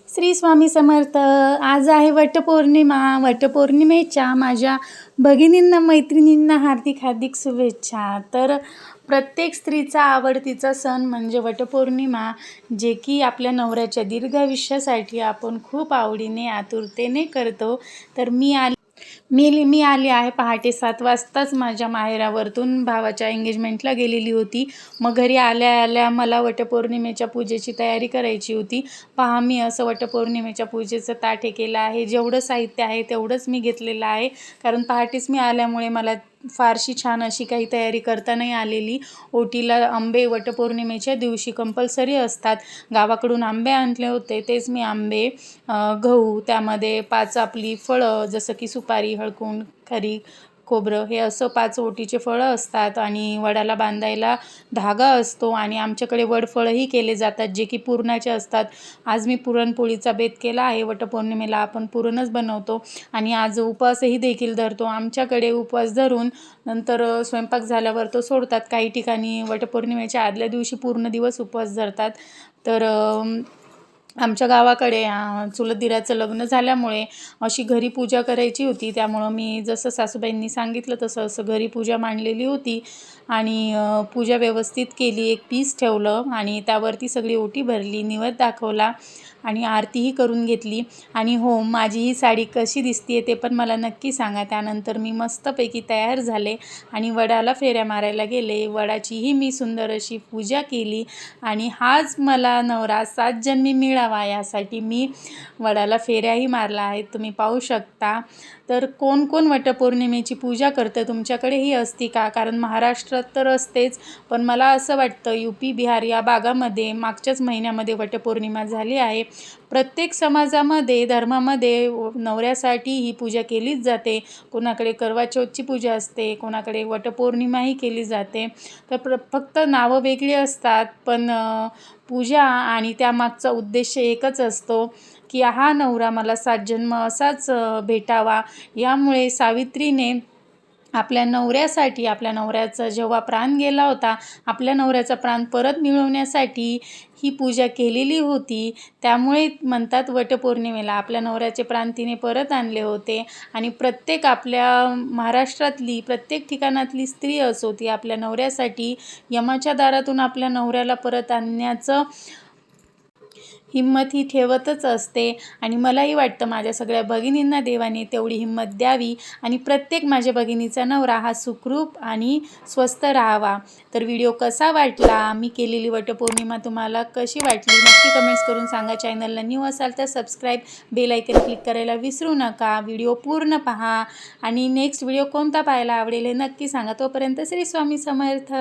श्री स्वामी समर्थ। आज आहे वटपौर्णिमा। वटपौर्णिमेच्या माझ्या भगिनींना मैत्रिणींना हार्दिक हार्दिक शुभेच्छा। तर प्रत्येक स्त्रीचा आवडतीचा सण म्हणजे वटपौर्णिमा, जे की आपल्या नवऱ्याच्या दीर्घायुष्यासाठी आपण खूप आवडीने आतुरतेने करतो। तर मी आली आहे पहाटे 7 वाजताच माझ्या माहेरावरतून भावाच्या एंगेजमेंटला गेलेली होती। मग घरी आल्या आल्या मला वटपौर्णिमेच्या पूजेची तयारी करायची होती। पहा, मी असं वटपौर्णिमेच्या पूजेचं ताट हे केलं आहे। जेवढं साहित्य आहे तेवढंच मी घेतलेलं आहे, कारण पहाटेच मी आल्यामुळे मला फारशी छान अशी काही तयारी करता नाही आलेली। ओटीला आंबे वटपौर्णिमेच्या दिवशी कंपल्सरी असतात। गावाकडून आंबे आणले होते, तेच मी आंबे, गहू, त्यामध्ये 5 आपली फळं जसं की सुपारी, हळकुंड, खरी, खोबरं, हे असं 5 ओटीचे फळं असतात आणि वडाला बांधायला धागा असतो आणि आमच्याकडे वडफळंही केले जातात, जे की पुरणाचे असतात। आज मी पुरणपोळीचा बेत केला आहे। वटपौर्णिमेला आपण पुरणच बनवतो आणि आज उपवासही देखील धरतो। आमच्याकडे उपवास धरून नंतर स्वयंपाक झाल्यावर तो सोडतात। काही ठिकाणी वटपौर्णिमेच्या आदल्या दिवशी पूर्ण दिवस उपवास धरतात। तर आमच्या गावाकडे चुलत दिराचं लग्न झाल्यामुळे अशी घरी पूजा करायची होती, त्यामुळं मी जसं सासूबाईंनी सांगितलं तसं घरी पूजा मांडलेली होती आणि पूजा व्यवस्थित केली। एक पीस ठेवलं आणि त्यावरती सगळी ओटी भरली, निवेद दाखवला आणि आरतीही करून घेतली। आणि हो, माझी ही साडी कशी दिसते ते पण मला नक्की सांगा। त्यानंतर मी मस्तपैकी तयार झाले आणि वडाला फेऱ्या मारायला गेले। वडाचीही मी सुंदर अशी पूजा केली आणि हाच मला नवरा 7 जन्मी मिळावा यासाठी मी वडाला फेऱ्याही मारला आहेत, तुम्ही पाहू शकता। तर कोण कोण वटपौर्णिमेची पूजा करतं, तुमच्याकडेही असती का? कारण महाराष्ट्रात तर असतेच, पण मला असं वाटतं UP बिहार या भागामध्ये मागच्याच महिन्यामध्ये वटपौर्णिमा झाली आहे। प्रत्येक समाजामध्ये, धर्मामध्ये नवऱ्यासाठी ही पूजा केलीच जाते। कोणाकडे करवा चौथची पूजा असते, कोणाकडे वटपौर्णिमाही केली जाते। तर फक्त नावं वेगळी असतात, पण पूजा आणि त्यामागचा उद्देश एकच असतो की हा नवरा मला 7 जन्म असाच भेटावा। यामुळे सावित्रीने आपल्या नवऱ्यासाठी, आपल्या नवऱ्याचा जेव्हा प्राण गेला होता, आपल्या नवऱ्याचा प्राण परत मिळवण्यासाठी ही पूजा केलेली होती। त्यामुळे म्हणतात वटपौर्णिमेला आपल्या नवऱ्याचे प्राण तिने परत आणले होते आणि प्रत्येक आपल्या महाराष्ट्रातली प्रत्येक ठिकाणातली स्त्री असो, ती आपल्या नवऱ्यासाठी यमाच्या दारातून आपल्या नवऱ्याला परत आणण्याचं हिंमत ही ठेवतच असते। आणि मलाही वाटतं माझ्या सगळ्या भगिनींना देवाने तेवढी हिंमत द्यावी आणि प्रत्येक माझ्या भगिनीचा नवरा हा सुखरूप आणि स्वस्थ राहावा। तर व्हिडिओ कसा वाटला, मी केलेली वटपौर्णिमा तुम्हाला कशी वाटली, नक्की कमेंट्स करून सांगा। चॅनलला न्यू असाल तर सबस्क्राईब, बेल आयकन क्लिक करायला विसरू नका। व्हिडिओ पूर्ण पहा आणि नेक्स्ट व्हिडिओ कोणता पाहायला आवडेल हे नक्की सांगा। तोपर्यंत श्री स्वामी समर्थ।